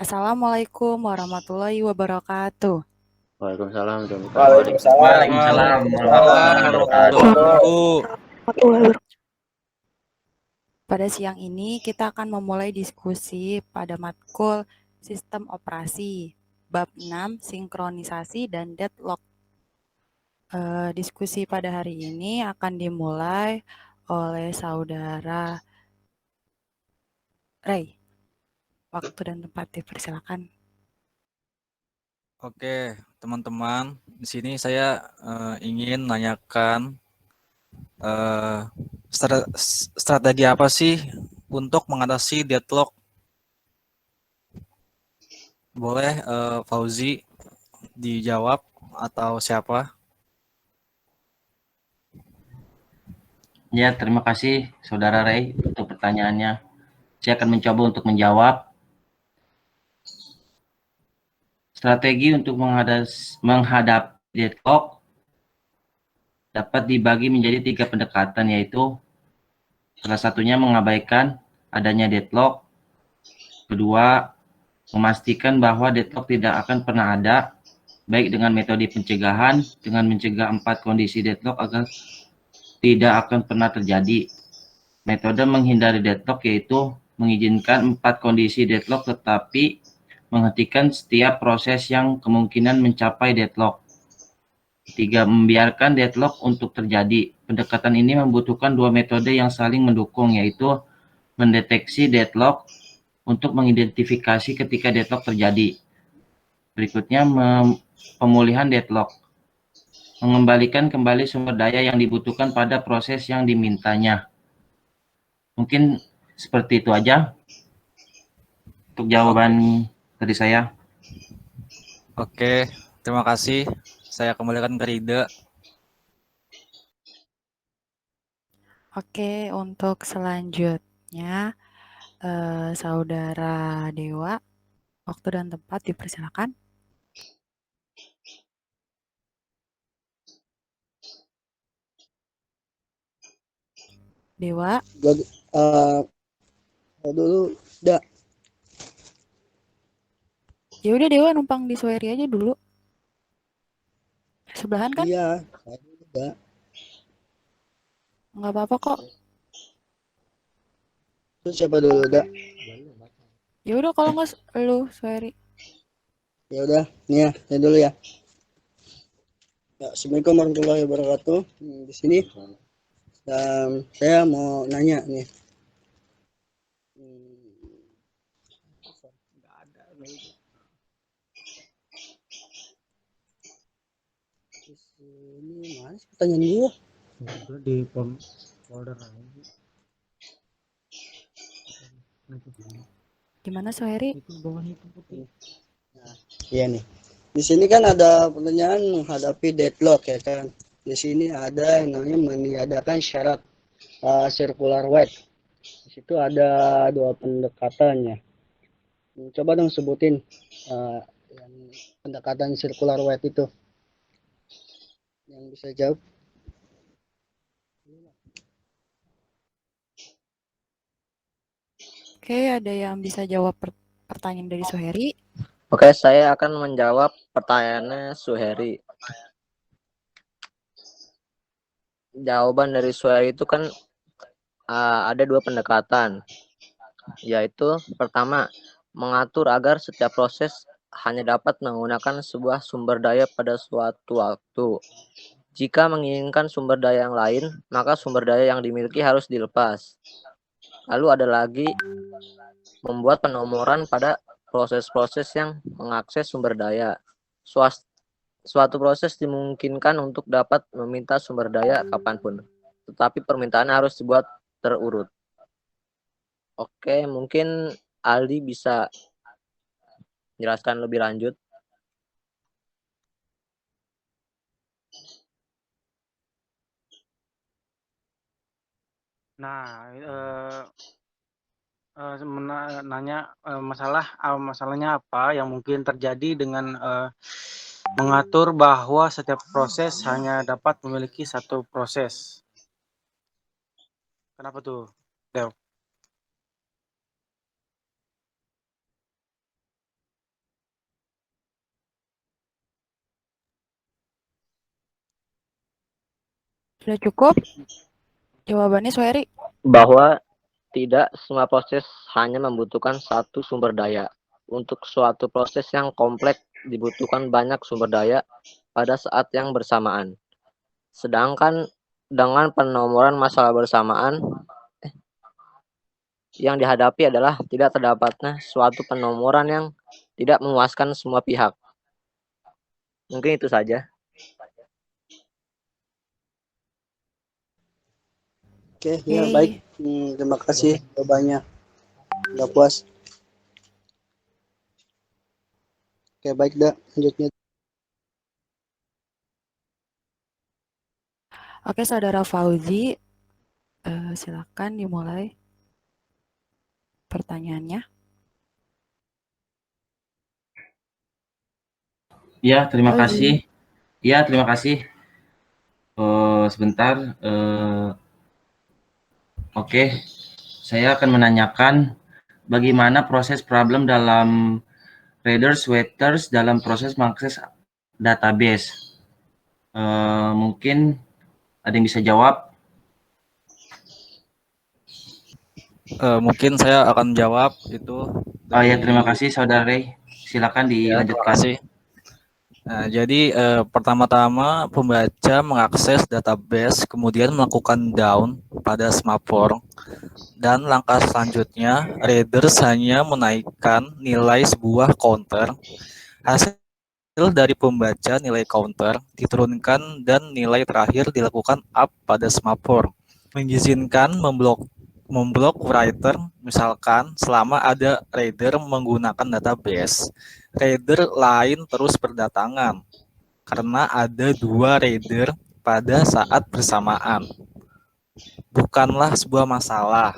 Assalamualaikum warahmatullahi wabarakatuh. Waalaikumsalam warahmatullahi Waalaikumsalam Waalaikumsalam warahmatullahi warahmatullahi wabarakatuh. wabarakatuh. Pada siang ini kita akan memulai diskusi pada matkul Sistem Operasi, Bab 6, Sinkronisasi dan Deadlock. Diskusi pada hari ini akan dimulai oleh Saudara Ray. Waktu dan tempat dipersilakan. Oke, teman-teman, di sini saya ingin menanyakan strategi apa sih untuk mengatasi deadlock. Boleh Fauzi dijawab atau siapa? Ya, terima kasih Saudara Ray untuk pertanyaannya. Saya akan mencoba untuk menjawab. Strategi untuk menghadapi deadlock dapat dibagi menjadi 3 pendekatan, yaitu salah satunya mengabaikan adanya deadlock, kedua memastikan bahwa deadlock tidak akan pernah ada, baik dengan metode pencegahan dengan mencegah 4 kondisi deadlock agar tidak akan pernah terjadi. Metode menghindari deadlock yaitu mengizinkan 4 kondisi deadlock tetapi menghentikan setiap proses yang kemungkinan mencapai deadlock. Ketiga, membiarkan deadlock untuk terjadi. Pendekatan ini membutuhkan 2 metode yang saling mendukung, yaitu mendeteksi deadlock untuk mengidentifikasi ketika deadlock terjadi. Berikutnya, pemulihan deadlock. Mengembalikan kembali sumber daya yang dibutuhkan pada proses yang dimintanya. Mungkin seperti itu aja untuk jawaban dari saya. Oke, terima kasih. Saya kembalikan ke Rida. Oke, untuk selanjutnya Saudara Dewa, waktu dan tempat dipersilakan. Dewa. Dulu udah. Ya udah Dewa numpang di Sueri aja dulu. Sebelahan kan? Iya, udah. Nggak apa-apa kok. Terus siapa dulu udah? Ya udah kalau nggak lu Sueri. Ya udah, nih ya, saya dulu ya. Ya, Assalamualaikum warahmatullahi wabarakatuh. Di sini saya mau nanya nih. Ini mana sih pertanyaan gua? Di folder aja. Gimana Sueri? Itu bawah itu putih. Nah, iya nih. Di sini kan ada pertanyaan menghadapi deadlock ya kan. Di sini ada yang namanya meniadakan syarat circular weight. Di situ ada 2 pendekatannya. Coba dong sebutin yang pendekatan circular weight itu. Yang bisa jawab. Oke, ada yang bisa jawab pertanyaan dari Suheri? Oke, saya akan menjawab pertanyaannya Suheri. Jawaban dari Suheri itu kan ada 2 pendekatan, yaitu pertama, mengatur agar setiap proses hanya dapat menggunakan sebuah sumber daya pada suatu waktu. Jika menginginkan sumber daya yang lain, maka sumber daya yang dimiliki harus dilepas. Lalu ada lagi membuat penomoran pada proses-proses yang mengakses sumber daya. Suatu proses dimungkinkan untuk dapat meminta sumber daya kapanpun, tetapi permintaannya harus dibuat terurut. Oke, mungkin Aldi bisa jelaskan lebih lanjut. Nah, nanya masalahnya apa yang mungkin terjadi dengan mengatur bahwa setiap proses hanya dapat memiliki satu proses. Kenapa tuh, Dew? Sudah cukup? Jawabannya Suheri. Bahwa tidak semua proses hanya membutuhkan satu sumber daya. Untuk suatu proses yang kompleks dibutuhkan banyak sumber daya pada saat yang bersamaan. Sedangkan dengan penomoran masalah bersamaan, yang dihadapi adalah tidak terdapatnya suatu penomoran yang tidak memuaskan semua pihak. Mungkin itu saja. Oke, ya baik. Terima kasih jawabannya. Udah puas. Oke, baik dah. Lanjutnya. Oke, Saudara Fauzi, silakan dimulai pertanyaannya. Ya, terima Fauzi. kasih. Ya, terima kasih. Sebentar. Oke, saya akan menanyakan bagaimana proses problem dalam readers waiters dalam proses mengakses database. Mungkin ada yang bisa jawab? Mungkin saya akan jawab itu. Oh ya, terima kasih Saudara Ray. Silakan Ya, terima dilanjutkan. kasih. Nah, jadi pertama-tama pembaca mengakses database, kemudian melakukan down pada semaphore, dan langkah selanjutnya readers hanya menaikkan nilai sebuah counter. Hasil dari pembaca nilai counter diturunkan dan nilai terakhir dilakukan up pada semaphore. Mengizinkan memblok writer, misalkan selama ada reader menggunakan database, reader lain terus berdatangan karena ada dua reader pada saat bersamaan. Bukanlah sebuah masalah.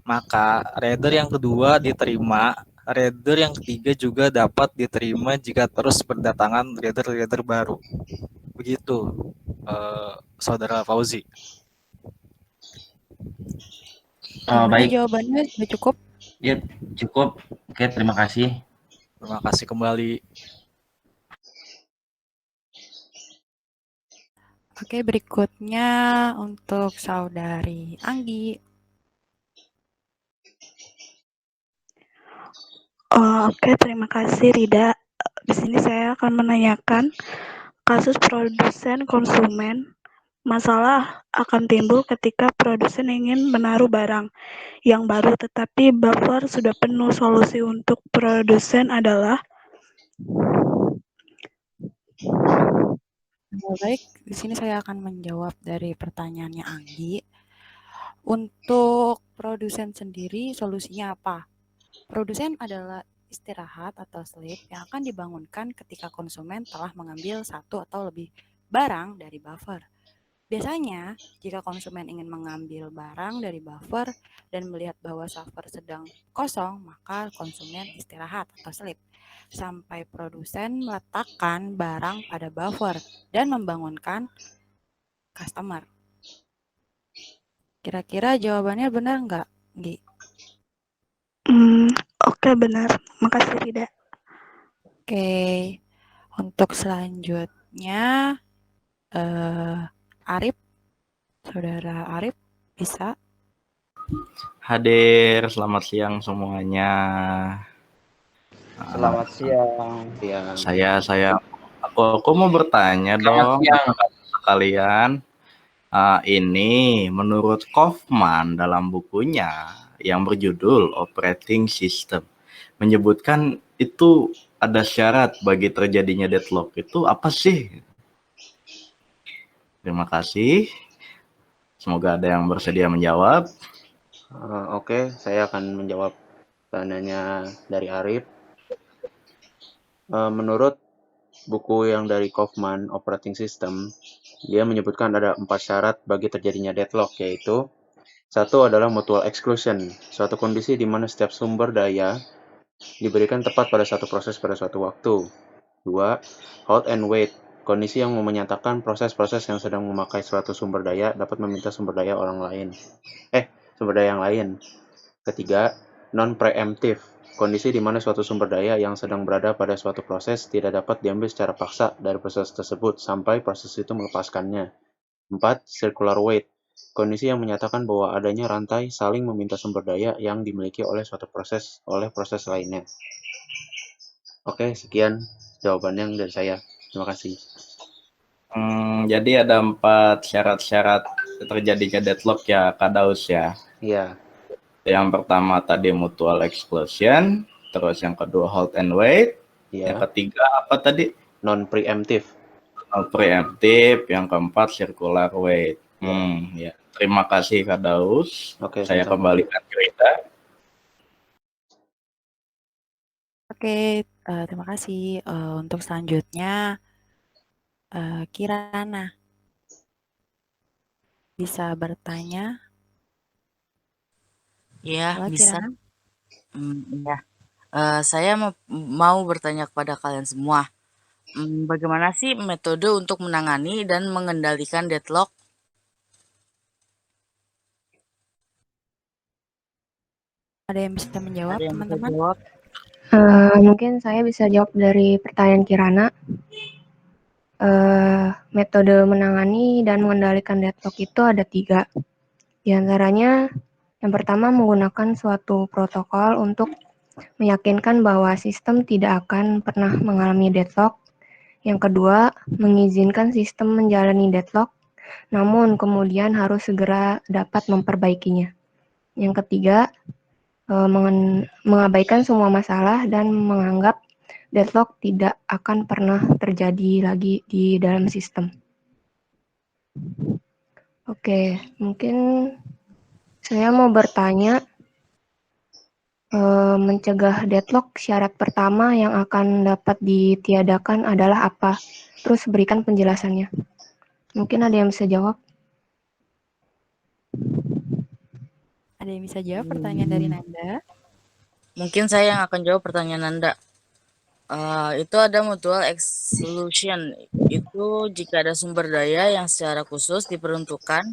Maka reader yang kedua diterima, reader yang ketiga juga dapat diterima jika terus berdatangan reader-reader baru. Begitu, Saudara Fauzi. Baik. Jawabannya sudah cukup? Ya, cukup. Oke, terima kasih. Terima kasih kembali. Oke, berikutnya untuk Saudari Anggi. Oke, terima kasih Rida. Di sini saya akan menanyakan kasus produsen konsumen. Masalah akan timbul ketika produsen ingin menaruh barang yang baru tetapi buffer sudah penuh. Solusi untuk produsen adalah Baik, di sini saya akan menjawab dari pertanyaannya Anggi. Untuk produsen sendiri solusinya apa? Produsen adalah istirahat atau sleep yang akan dibangunkan ketika konsumen telah mengambil satu atau lebih barang dari buffer. Biasanya, jika konsumen ingin mengambil barang dari buffer dan melihat bahwa buffer sedang kosong, maka konsumen istirahat atau sleep sampai produsen meletakkan barang pada buffer dan membangunkan customer. Kira-kira jawabannya benar nggak, Gi? Oke, benar. Makasih Rida. Oke, untuk selanjutnya Arif, Saudara Arif bisa? Hadir, selamat siang semuanya. Selamat siang. Aku mau bertanya dong kalian. Ini menurut Kaufman dalam bukunya yang berjudul Operating System menyebutkan itu ada syarat bagi terjadinya deadlock. Itu apa sih? Terima kasih. Semoga ada yang bersedia menjawab. Oke, saya akan menjawab pertanyaannya dari Arif. Menurut buku yang dari Kaufman Operating System, dia menyebutkan ada 4 syarat bagi terjadinya deadlock, yaitu 1 adalah mutual exclusion, suatu kondisi di mana setiap sumber daya diberikan tepat pada satu proses pada suatu waktu. 2, hold and wait, kondisi yang menyatakan proses-proses yang sedang memakai suatu sumber daya dapat meminta sumber daya yang lain. Ketiga, non-preemptive, kondisi di mana suatu sumber daya yang sedang berada pada suatu proses tidak dapat diambil secara paksa dari proses tersebut sampai proses itu melepaskannya. 4. Circular wait. Kondisi yang menyatakan bahwa adanya rantai saling meminta sumber daya yang dimiliki oleh suatu proses oleh proses lainnya. Oke, sekian jawabannya dari saya. Terima kasih. Jadi ada 4 syarat-syarat terjadinya deadlock ya, Kak Daus ya. Iya. Yang pertama tadi mutual exclusion, terus yang kedua hold and wait, yang Iya. ketiga apa tadi? Non-preemptive. Non-preemptive, yang keempat circular wait. Ya. Ya. Terima kasih Kak Daus. Oke, Saya sama-sama. kembalikan ke Rida. Oke, terima kasih. Untuk selanjutnya, Kirana bisa bertanya. Ya, Halo, bisa. Kirana. Ya. Saya mau bertanya kepada kalian semua. Bagaimana sih metode untuk menangani dan mengendalikan deadlock? Ada yang bisa menjawab, Ada yang bisa teman-teman? jawab? Mungkin saya bisa jawab dari pertanyaan Kirana. Metode menangani dan mengendalikan deadlock itu ada 3. Di antaranya, yang pertama menggunakan suatu protokol untuk meyakinkan bahwa sistem tidak akan pernah mengalami deadlock. Yang kedua, mengizinkan sistem menjalani deadlock, namun kemudian harus segera dapat memperbaikinya. Yang ketiga, mengabaikan semua masalah dan menganggap deadlock tidak akan pernah terjadi lagi di dalam sistem. Oke, mungkin saya mau bertanya, mencegah deadlock syarat pertama yang akan dapat ditiadakan adalah apa? Terus berikan penjelasannya. Mungkin ada yang bisa jawab? Ada yang bisa jawab pertanyaan dari Nanda? Mungkin saya yang akan jawab pertanyaan Nanda. Itu ada mutual exclusion. Itu jika ada sumber daya yang secara khusus diperuntukkan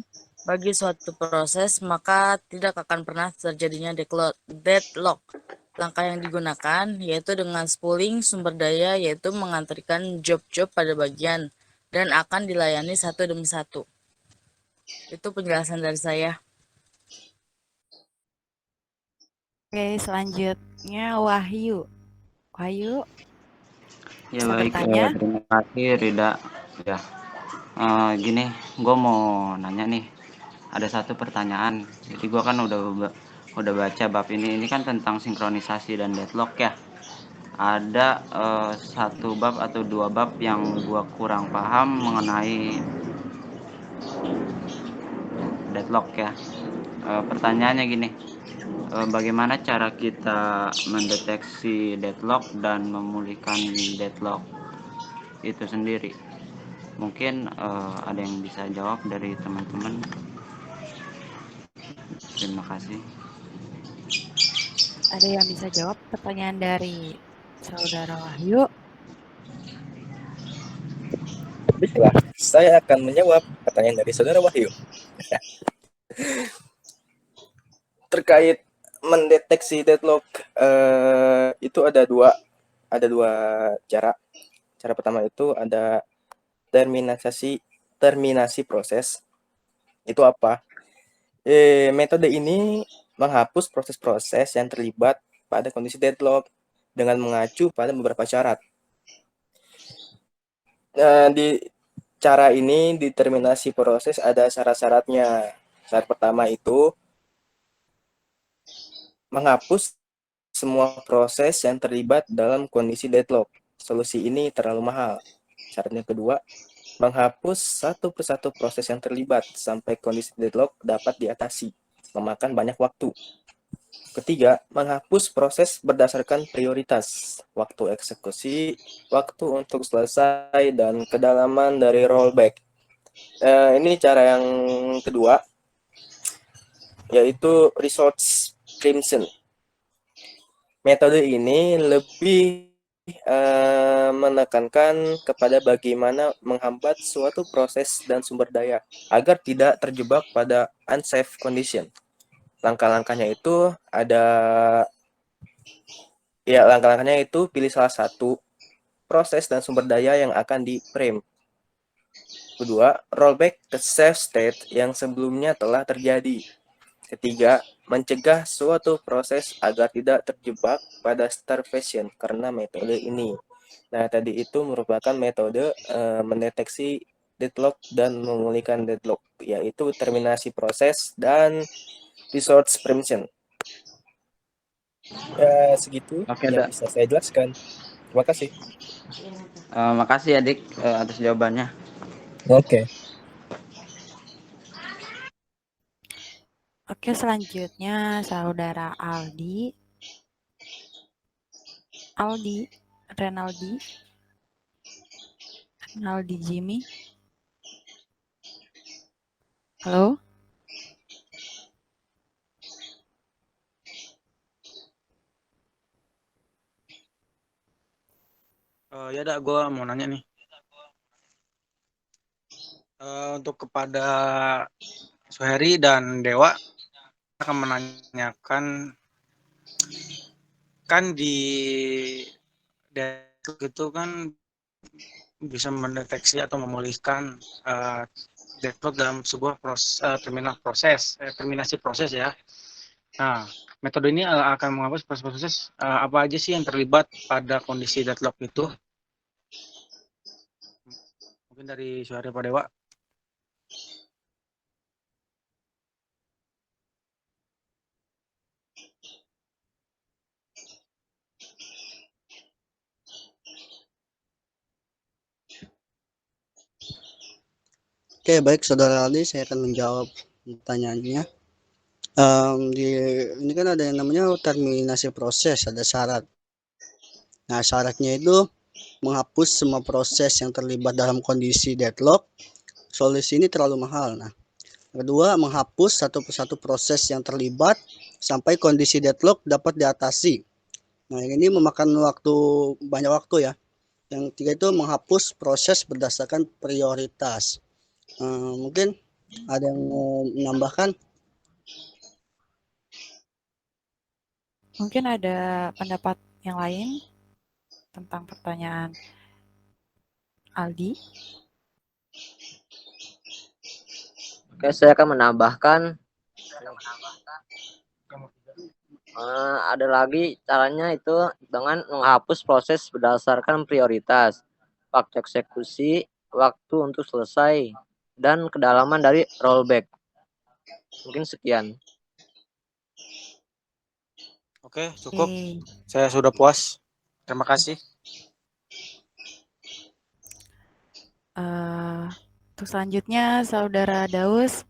bagi suatu proses, maka tidak akan pernah terjadinya deadlock. Langkah yang digunakan yaitu dengan spooling sumber daya, yaitu mengantarkan job-job pada bagian dan akan dilayani satu demi satu. Itu penjelasan dari saya. Oke, selanjutnya Wahyu. Wahyu, Ya bisa baik, bertanya? terima kasih Rida. Ya, gini, gue mau nanya nih. Ada satu pertanyaan. Jadi gue kan udah baca bab ini kan tentang sinkronisasi dan deadlock ya. Ada satu bab atau 2 bab yang gue kurang paham mengenai deadlock ya. Pertanyaannya gini, bagaimana cara kita mendeteksi deadlock dan memulihkan deadlock itu sendiri? Mungkin ada yang bisa jawab dari teman-teman. Terima kasih. Ada yang bisa jawab pertanyaan dari Saudara Wahyu? Baiklah, saya akan menjawab pertanyaan dari Saudara Wahyu. Terkait mendeteksi deadlock, itu ada dua cara. Cara pertama itu ada terminasi proses. Itu apa? Metode ini menghapus proses-proses yang terlibat pada kondisi deadlock dengan mengacu pada beberapa syarat. Di cara ini, di terminasi proses ada syarat-syaratnya. Syarat pertama itu menghapus semua proses yang terlibat dalam kondisi deadlock. Solusi ini terlalu mahal. Syarat yang kedua, menghapus satu persatu proses yang terlibat sampai kondisi deadlock dapat diatasi, memakan banyak waktu. Ketiga, menghapus proses berdasarkan prioritas, waktu eksekusi, waktu untuk selesai, dan kedalaman dari rollback. Ini cara yang kedua, yaitu resource preemption. Metode ini lebih menekankan kepada bagaimana menghambat suatu proses dan sumber daya agar tidak terjebak pada unsafe condition. Langkah-langkahnya itu pilih salah satu proses dan sumber daya yang akan di-frame. Kedua, rollback ke safe state yang sebelumnya telah terjadi. Ketiga, mencegah suatu proses agar tidak terjebak pada starvation karena metode ini. Nah, tadi itu merupakan metode mendeteksi deadlock dan memulihkan deadlock, yaitu terminasi proses dan resource permission. Ya, segitu Oke, yang Dak. bisa saya jelaskan. Terima kasih. Makasih ya, Dik, atas jawabannya. Oke. Oke, selanjutnya saudara Aldi. Renaldi Jimmy. Halo? Ya dah, gue mau nanya nih. Untuk kepada Suheri dan Dewa, akan menanyakan, kan di deadlock itu kan bisa mendeteksi atau memulihkan deadlock dalam sebuah terminasi proses ya. Nah, metode ini akan menghapus proses-proses apa aja sih yang terlibat pada kondisi deadlock itu? Mungkin dari Suheri Pak Dewa. Oke, baik Saudara Aldi, saya akan menjawab pertanyaannya. Ini kan ada yang namanya terminasi proses, ada syarat. Nah, syaratnya itu menghapus semua proses yang terlibat dalam kondisi deadlock. Solusi ini terlalu mahal. Nah, kedua, menghapus satu persatu proses yang terlibat sampai kondisi deadlock dapat diatasi. Nah, ini memakan banyak waktu ya. Yang ketiga itu menghapus proses berdasarkan prioritas. Mungkin ada yang mau menambahkan? Mungkin ada pendapat yang lain tentang pertanyaan Aldi? Oke, saya akan menambahkan ada lagi caranya itu dengan menghapus proses berdasarkan prioritas, waktu eksekusi, waktu untuk selesai, dan kedalaman dari rollback. Mungkin sekian. Oke, cukup. Saya sudah puas. Terima kasih. Untuk selanjutnya, Saudara Daus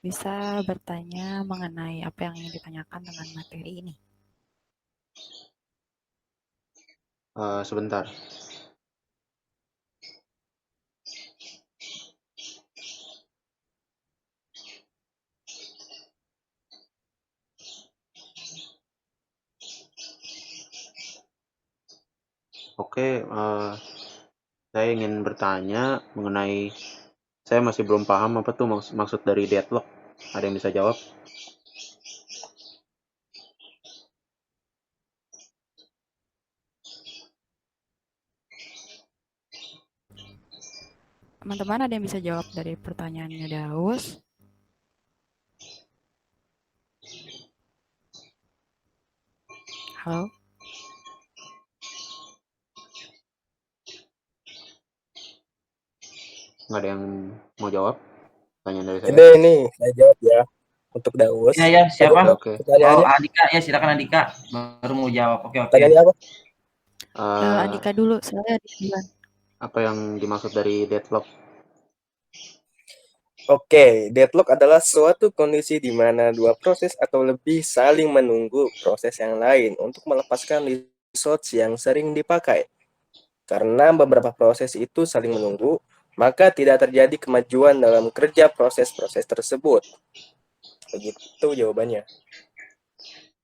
bisa bertanya mengenai apa yang ingin ditanyakan dengan materi ini. Sebentar. Oke, saya ingin bertanya mengenai, saya masih belum paham apa tuh maksud dari deadlock. Ada yang bisa jawab? Teman-teman ada yang bisa jawab dari pertanyaannya Daus? Halo? Nggak ada yang mau jawab? Pertanyaan dari saya. Ini saya jawab ya untuk Daus. Ya, siapa? Oke. Oh, Andika. Ya, silakan Andika. Baru mau jawab. Oke. Pertanyaannya apa? Andika dulu, soalnya duluan. Apa yang dimaksud dari deadlock? Oke, deadlock adalah suatu kondisi di mana dua proses atau lebih saling menunggu proses yang lain untuk melepaskan resource yang sering dipakai. Karena beberapa proses itu saling menunggu, maka tidak terjadi kemajuan dalam kerja proses-proses tersebut. Begitu jawabannya.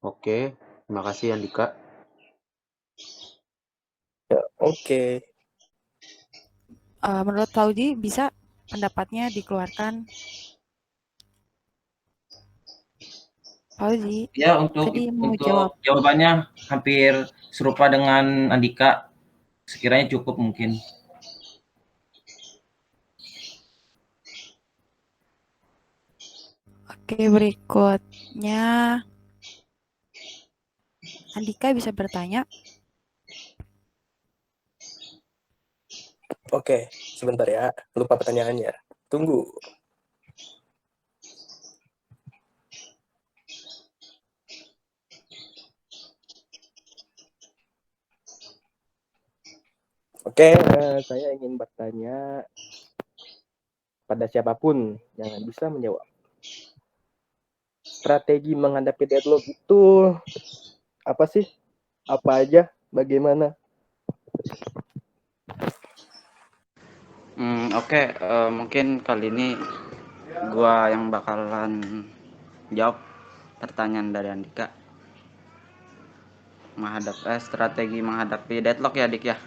Oke, terima kasih Andika. Ya, oke. Menurut Fauzi, bisa pendapatnya dikeluarkan? Fauzi, ya, untuk jawabannya hampir serupa dengan Andika. Sekiranya cukup mungkin. Oke, berikutnya Andika bisa bertanya. Oke, sebentar ya. Lupa pertanyaannya. Tunggu. Oke, saya ingin bertanya pada siapapun yang bisa menjawab. Strategi menghadapi deadlock itu apa sih? Apa aja? Bagaimana? Oke, mungkin kali ini gua yang bakalan jawab pertanyaan dari Andika. Strategi menghadapi deadlock ya, Dik ya?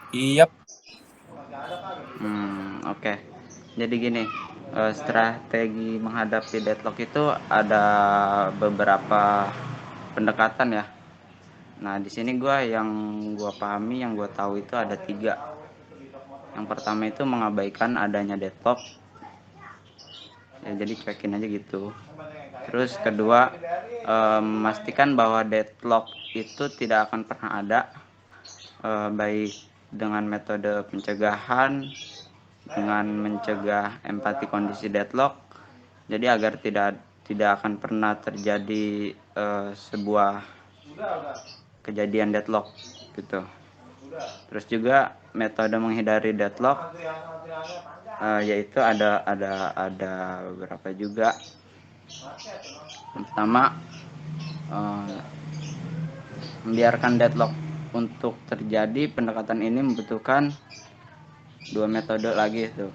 Iya. Oke. Jadi gini, strategi menghadapi deadlock itu ada beberapa pendekatan ya. Nah, di sini yang gua pahami, yang gua tahu itu ada 3. Yang pertama itu mengabaikan adanya deadlock. Ya, jadi cuekin aja gitu. Terus kedua, memastikan bahwa deadlock itu tidak akan pernah ada, baik dengan metode pencegahan, dengan mencegah empati kondisi deadlock. Jadi agar tidak akan pernah terjadi sebuah kejadian deadlock gitu. Terus juga metode menghindari deadlock, yaitu ada beberapa juga. Yang pertama, membiarkan deadlock untuk terjadi. Pendekatan ini membutuhkan 2 metode lagi tuh.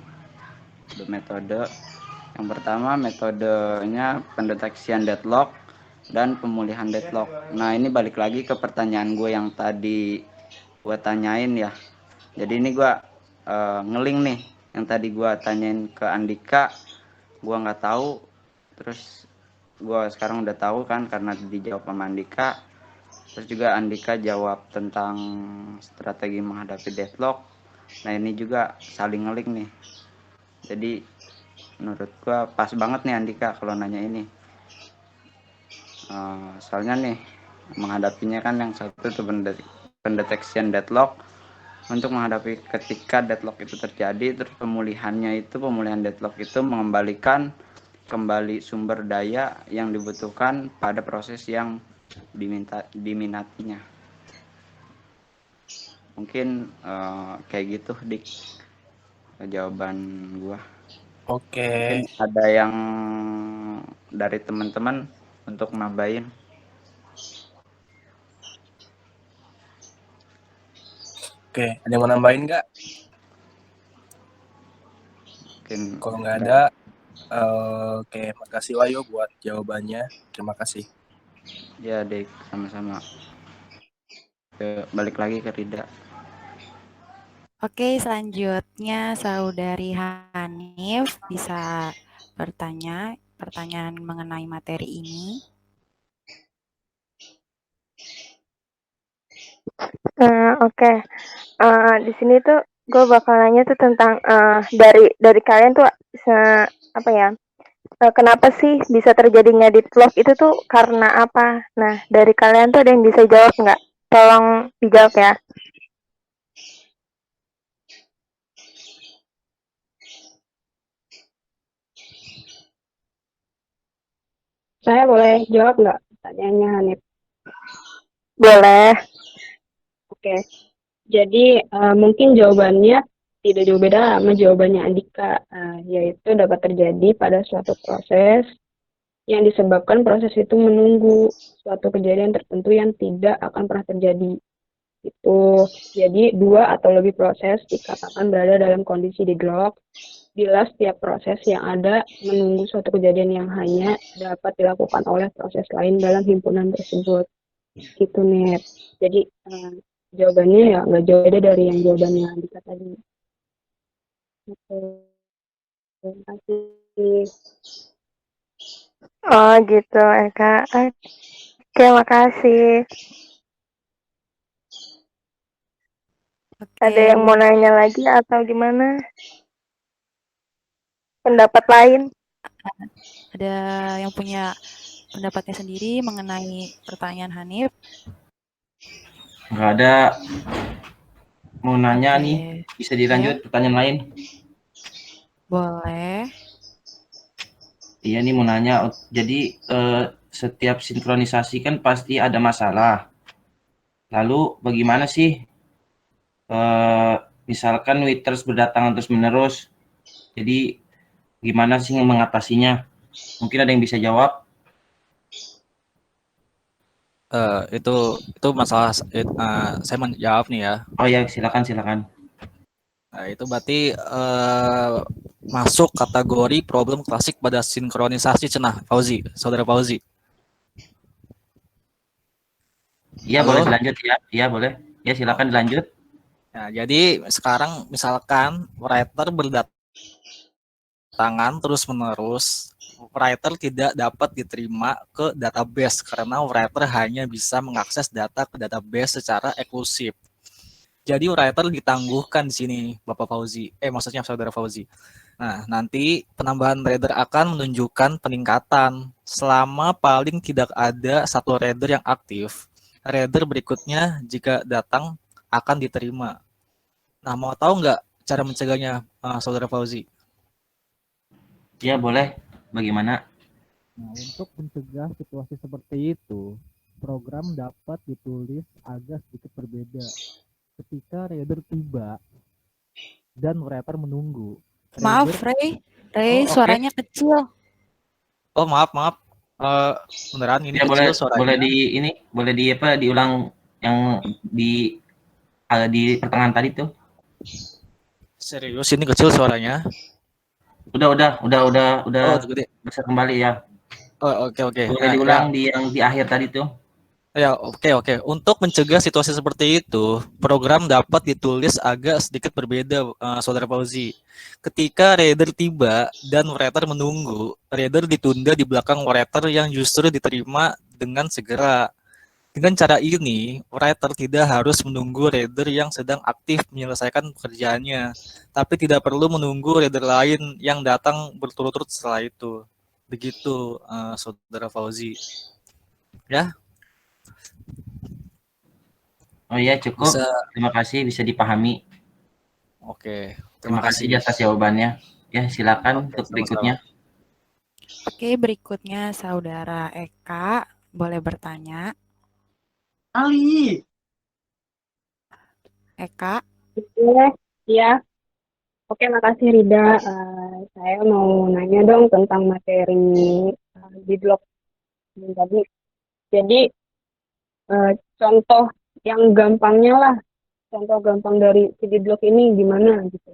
2 metode. Yang pertama metodenya pendeteksian deadlock dan pemulihan deadlock. Nah, ini balik lagi ke pertanyaan gue yang tadi gue tanyain ya. Jadi ini gue ngeling nih yang tadi gue tanyain ke Andika, gue nggak tahu, terus gue sekarang udah tahu kan karena dijawab sama Andika. Terus juga Andika jawab tentang strategi menghadapi deadlock. Nah, ini juga saling ngeling nih. Jadi menurut gua pas banget nih Andika kalau nanya ini. Soalnya nih menghadapinya kan yang satu itu pendeteksian deadlock untuk menghadapi ketika deadlock itu terjadi. Terus pemulihan deadlock itu mengembalikan kembali sumber daya yang dibutuhkan pada proses yang diminatinya. Mungkin kayak gitu, Dik, jawaban gua. Oke. Mungkin ada yang dari teman-teman untuk nambahin. Oke, ada yang mau nambahin nggak? Mungkin kalau nggak ada, oke, makasih Wayu buat jawabannya. Terima kasih. Ya, Dik, sama-sama. Balik lagi ke Rida. Oke, selanjutnya Saudari Hanif bisa bertanya pertanyaan mengenai materi ini. Oke. Di sini tuh gue bakal nanya tuh tentang dari kalian tuh apa ya? Kenapa sih bisa terjadinya deadlock itu tuh karena apa? Nah, dari kalian tuh ada yang bisa jawab nggak? Tolong dijawab ya. Saya boleh jawab nggak pertanyaannya Hanif? Boleh. Oke, jadi mungkin jawabannya tidak jauh beda sama jawabannya Andika, yaitu dapat terjadi pada suatu proses yang disebabkan proses itu menunggu suatu kejadian tertentu yang tidak akan pernah terjadi. Itu jadi 2 atau lebih proses dikatakan berada dalam kondisi deadlock bila setiap proses yang ada menunggu suatu kejadian yang hanya dapat dilakukan oleh proses lain dalam himpunan tersebut. Gitu nih. Jadi jawabannya ya nggak jauh beda dari yang jawabannya Andika tadi. Oke, terima kasih. Oh gitu, Eka. Oke, makasih. Oke. Ada yang mau nanya lagi atau gimana? Pendapat lain? Ada yang punya pendapatnya sendiri mengenai pertanyaan Hanif? Nggak ada. Mau nanya Oke. nih, bisa dilanjut Ya, pertanyaan lain? boleh. Iya nih mau nanya, jadi setiap sinkronisasi kan pasti ada masalah. Lalu bagaimana sih misalkan waiters berdatangan terus-menerus, jadi gimana sih mengatasinya? Mungkin ada yang bisa jawab? Itu masalah saya menjawab nih ya. Oh ya, silakan. Nah, itu berarti masuk kategori problem klasik pada sinkronisasi cenah, Fauzi, saudara Fauzi. Iya, Halo? boleh dilanjut ya. Iya, boleh. Ya, silakan dilanjut. Nah, jadi sekarang misalkan writer berdatangan terus-menerus, writer tidak dapat diterima ke database karena writer hanya bisa mengakses data ke database secara eksklusif. Jadi writer ditangguhkan di sini, Bapak Fauzi. Maksudnya Saudara Fauzi. Nah, nanti penambahan reader akan menunjukkan peningkatan selama paling tidak ada satu reader yang aktif. Reader berikutnya jika datang akan diterima. Nah, mau tahu nggak cara mencegahnya, Saudara Fauzi? Ya, boleh. Bagaimana? Nah, untuk mencegah situasi seperti itu, program dapat ditulis agak sedikit berbeda. Ketika reader tiba dan writer menunggu. Maaf, Reader, Ray, oke. suaranya kecil. Oh, maaf. Beneran ini Ya, kecil boleh suaranya. diulang yang di pertengahan tadi tuh. Serius ini kecil suaranya. Udah Oh, gede. bisa kembali ya. Oh, oke. Boleh diulang di yang di akhir tadi tuh. Ya, oke. Untuk mencegah situasi seperti itu, program dapat ditulis agak sedikit berbeda, Saudara Fauzi. Ketika reader tiba dan writer menunggu, reader ditunda di belakang writer yang justru diterima dengan segera. Dengan cara ini, writer tidak harus menunggu reader yang sedang aktif menyelesaikan pekerjaannya, tapi tidak perlu menunggu reader lain yang datang berturut-turut setelah itu. Begitu, Saudara Fauzi. Ya, Oh iya, cukup. bisa. Terima kasih, bisa dipahami. Oke, Terima kasih atas jawabannya. Ya, silakan untuk sama-sama. berikutnya. Oke, berikutnya Saudara Eka boleh bertanya. Ali. Eka. Oke, ya. Oke, makasih Rida. Saya mau nanya dong tentang materi di blog ini tadi. Jadi, contoh yang gampangnya lah, contoh gampang dari CD blog ini gimana gitu.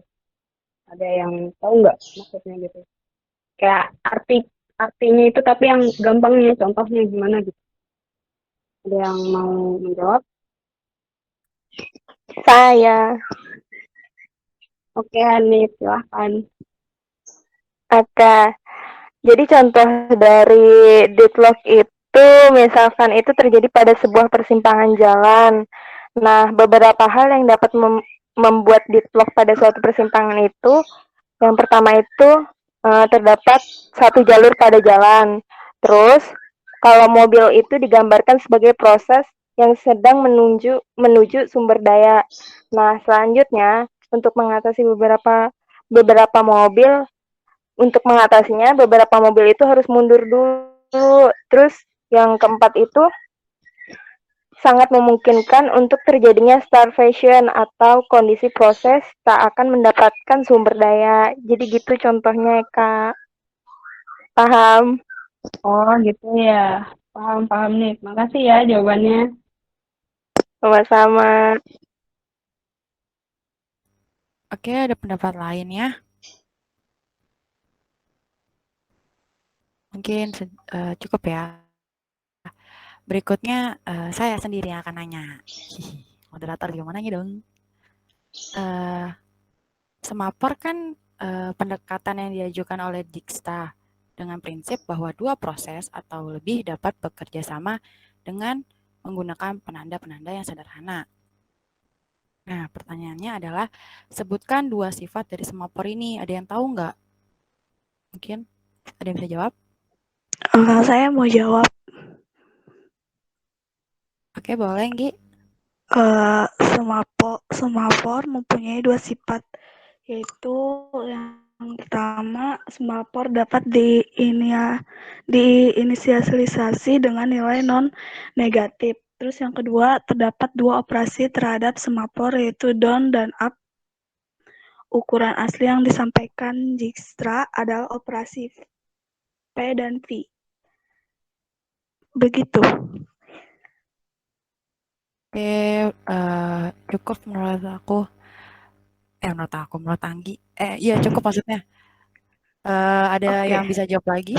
Ada yang tahu nggak maksudnya gitu? Kayak artinya itu tapi yang gampangnya, contohnya gimana gitu. Ada yang mau menjawab? Saya. Oke, Hanif, silahkan. Oke. Jadi contoh dari deadlock itu misalkan itu terjadi pada sebuah persimpangan jalan. Nah, beberapa hal yang dapat membuat deadlock pada suatu persimpangan itu, yang pertama itu terdapat satu jalur pada jalan. Terus, kalau mobil itu digambarkan sebagai proses yang sedang menuju sumber daya. Nah, selanjutnya untuk mengatasi beberapa mobil, untuk mengatasinya beberapa mobil itu harus mundur dulu. Terus yang keempat itu sangat memungkinkan untuk terjadinya starvation atau kondisi proses tak akan mendapatkan sumber daya. Jadi gitu contohnya, Kak. Paham? Oh, gitu ya. Paham nih. Makasih ya jawabannya. Sama-sama. Oke, ada pendapat lain ya? Mungkin cukup ya. Berikutnya saya sendiri yang akan nanya. Moderator gimana nih dong? Semapor kan pendekatan yang diajukan oleh Dijksta dengan prinsip bahwa dua proses atau lebih dapat bekerja sama dengan menggunakan penanda-penanda yang sederhana. Nah, pertanyaannya adalah, sebutkan dua sifat dari semapor ini. Ada yang tahu nggak? Mungkin Ada yang bisa jawab? Saya mau jawab. Oke, boleh, Nggi. Semafor mempunyai dua sifat, yaitu yang pertama, semafor dapat diinisialisasi dengan nilai non-negatif. Terus yang kedua, terdapat dua operasi terhadap semafor, yaitu down dan up. Ukuran asli yang disampaikan Dijkstra adalah operasi P dan V. Begitu. Oke, cukup menurut aku. Menurut Anggi. Iya cukup maksudnya. Ada Oke. yang bisa jawab lagi?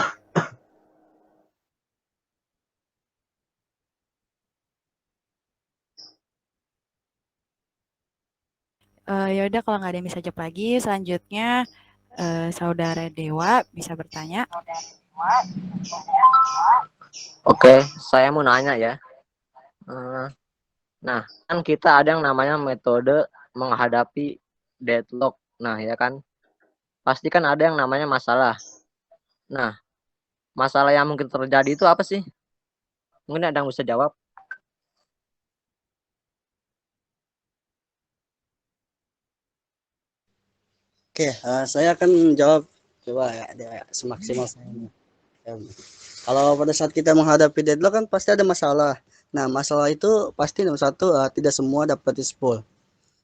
Ya udah kalau nggak ada yang bisa jawab lagi, selanjutnya Saudara Dewa bisa bertanya. Oke, saya mau nanya ya. Nah, kan kita ada yang namanya metode menghadapi deadlock. Nah, ya kan? Pasti kan ada yang namanya masalah. Nah, masalah yang mungkin terjadi itu apa sih? Mungkin ada yang bisa jawab? Oke, saya akan menjawab coba ya, semaksimal saya. Kalau pada saat kita menghadapi deadlock kan pasti ada masalah. Nah, masalah itu pasti nomor satu tidak semua dapat di-spool.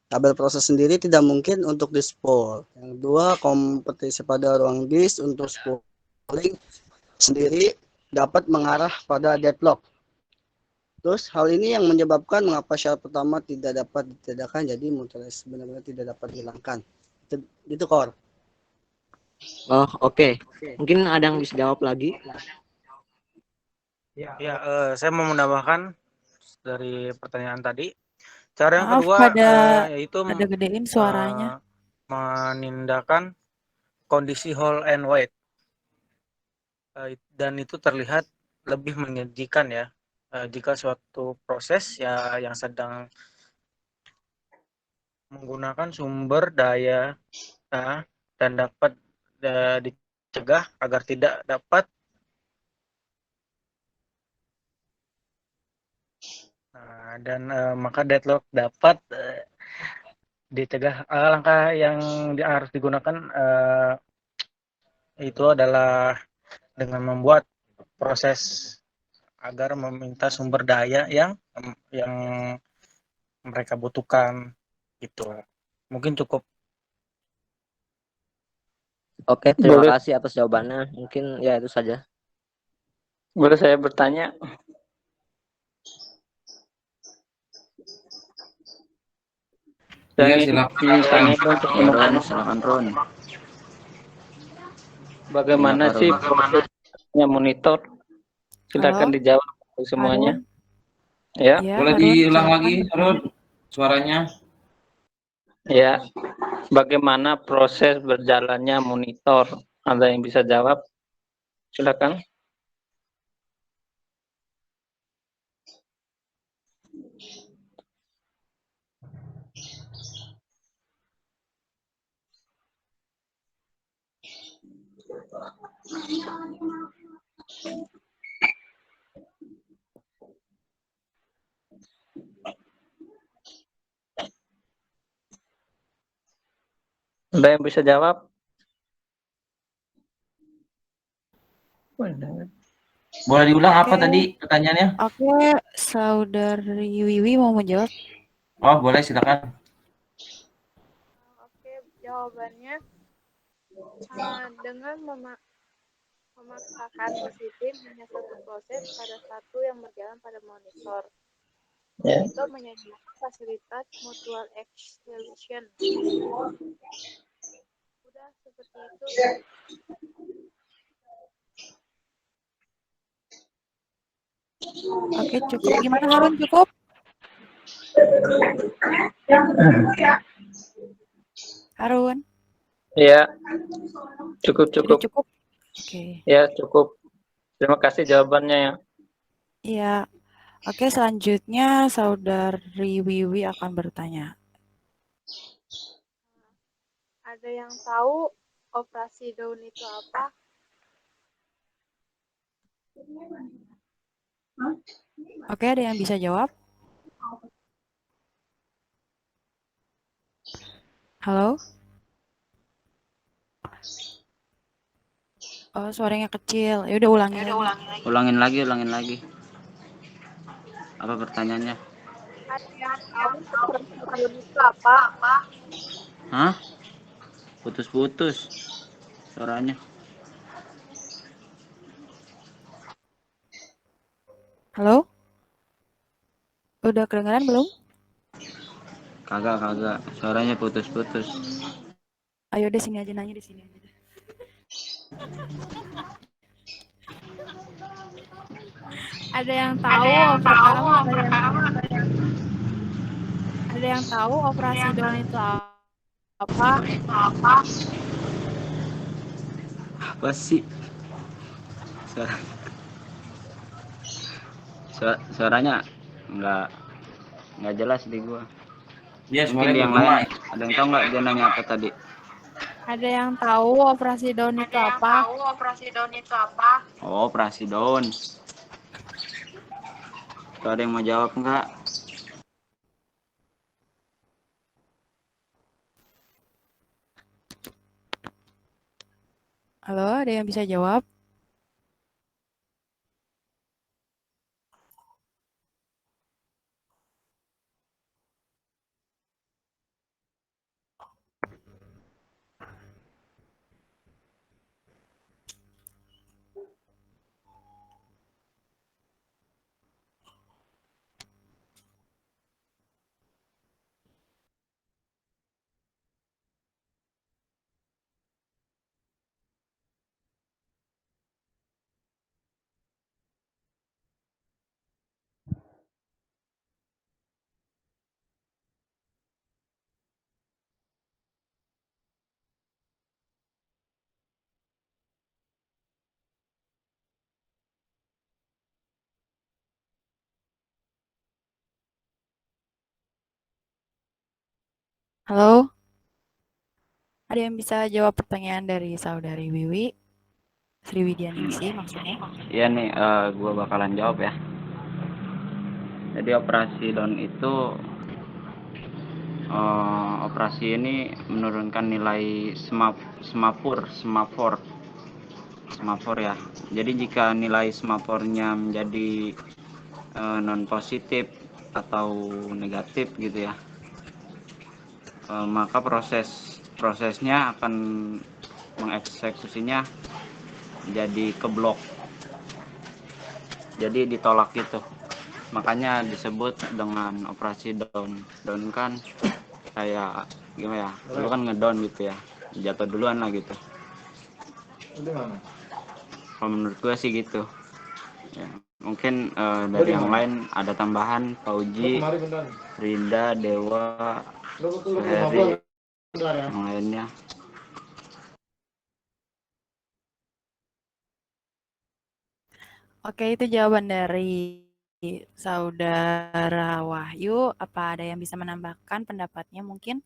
Tabel proses sendiri tidak mungkin untuk di-spool. Yang kedua, kompetisi pada ruang disk untuk spooling sendiri dapat mengarah pada deadlock. Terus hal ini yang menyebabkan mengapa syarat pertama tidak dapat ditiadakan, jadi mutualitas benar-benar tidak dapat dihilangkan. Itu core. Oh, oke. Mungkin ada yang bisa jawab lagi? Ya, saya mau menambahkan dari pertanyaan tadi. Cara yang Maaf, kedua yaitu pada gedein suaranya. menindakkan kondisi hold and wait. Dan itu terlihat lebih menyajikan ya jika suatu proses ya yang sedang menggunakan sumber daya dan dapat dicegah agar tidak dapat dan maka deadlock dapat dicegah. Langkah yang harus digunakan itu adalah dengan membuat proses agar meminta sumber daya yang mereka butuhkan gitu. Mungkin cukup. Oke, terima kasih atas jawabannya. Mungkin ya itu saja. Boleh saya bertanya? Ya, silakan. Silakan Ron. Bagaimana sih prosesnya monitor? Silakan dijawab semuanya. Ya. Boleh diulang lagi, Run, suaranya? Ya. Bagaimana proses berjalannya monitor? Ada yang bisa jawab? Silakan. Ada yang bisa jawab? Boleh diulang apa tadi pertanyaannya? Oke, Saudari Wiwi mau menjawab. Oh, boleh, silakan. Oke, jawabannya dengan memaksakan disiplin hanya satu proses pada satu yang berjalan pada monitor. Itu menyediakan fasilitas mutual exclusion. Udah seperti itu. Oke, cukup. Gimana Harun, cukup? Harun? Ya, cukup. Cukup. Oke. Ya, cukup. Terima kasih jawabannya ya. Iya. Oke, selanjutnya Saudari Wiwi akan bertanya. Ada yang tahu operasi down itu apa? Oke, ada yang bisa jawab? Halo? Oh, suaranya kecil. Ya udah ulangin lagi. Ulangin lagi. Apa pertanyaannya? Ada yang tahu operasi daun itu apa? Hah? Putus-putus suaranya. Halo? Udah kedengeran belum? Kagak. Suaranya putus-putus. Ayo deh sini aja nanya di sini aja. Ada yang tahu ada yang tahu operasi daun itu apa? Apa sih? Suaranya nggak jelas di gua. Dia Mungkin suaranya yang bergema. lain ada yang tahu nggak dia nanya apa tadi? Ada yang tahu operasi daun itu apa? Oh, operasi daun. Tuh, ada yang mau jawab nggak? Halo, ada yang bisa jawab? Halo? Ada yang bisa jawab pertanyaan dari saudari Wiwi? Sriwidianingsih maksudnya. Iya nih, gua bakalan jawab ya. Jadi operasi daun itu operasi ini menurunkan nilai semafor ya. Jadi jika nilai semafornya menjadi non positif atau negatif gitu ya, maka prosesnya akan mengeksekusinya jadi keblok, jadi ditolak gitu. Makanya disebut dengan operasi down kan kayak gimana ya, lu kan ngedown gitu ya, jatuh duluan lah gitu. Kalau menurut gue sih gitu ya. Mungkin dari yang lain ada tambahan, Pak Uji, Rinda, Dewa, Heri, yang lainnya. Oke, itu jawaban dari saudara Wahyu. Apa ada yang bisa menambahkan pendapatnya mungkin?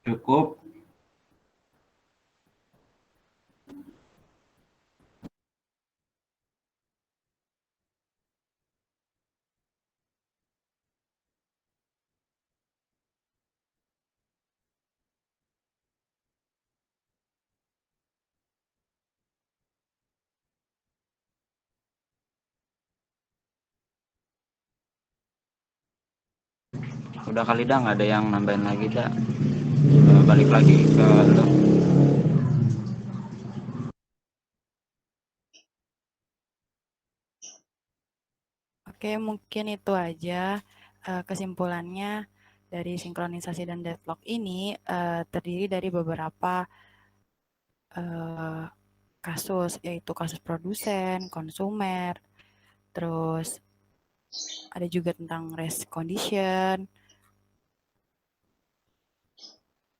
Cukup. Udah kali dah, nggak ada yang nambahin lagi dah. Balik lagi ke lu. Oke, mungkin itu aja kesimpulannya dari sinkronisasi dan deadlock ini terdiri dari beberapa kasus, yaitu kasus produsen, konsumer, terus ada juga tentang race condition,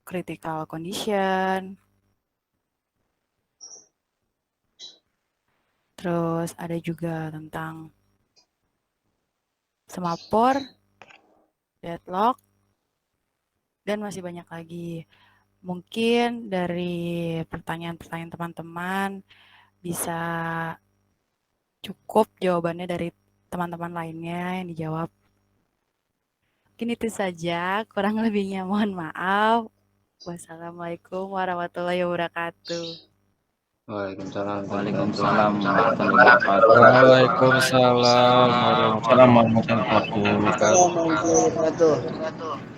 critical condition, terus ada juga tentang semapor deadlock, dan masih banyak lagi. Mungkin dari pertanyaan-pertanyaan teman-teman bisa cukup jawabannya dari teman-teman lainnya yang dijawab. Mungkin itu saja, kurang lebihnya mohon maaf. Wassalamualaikum warahmatullahi wabarakatuh. Waalaikumsalam. Waalaikumsalam warahmatullahi wabarakatuh. Waalaikumsalam warahmatullahi Assalamualaikum warahmatullahi wabarakatuh. Assalamualaikum warahmatullahi wabarakatuh.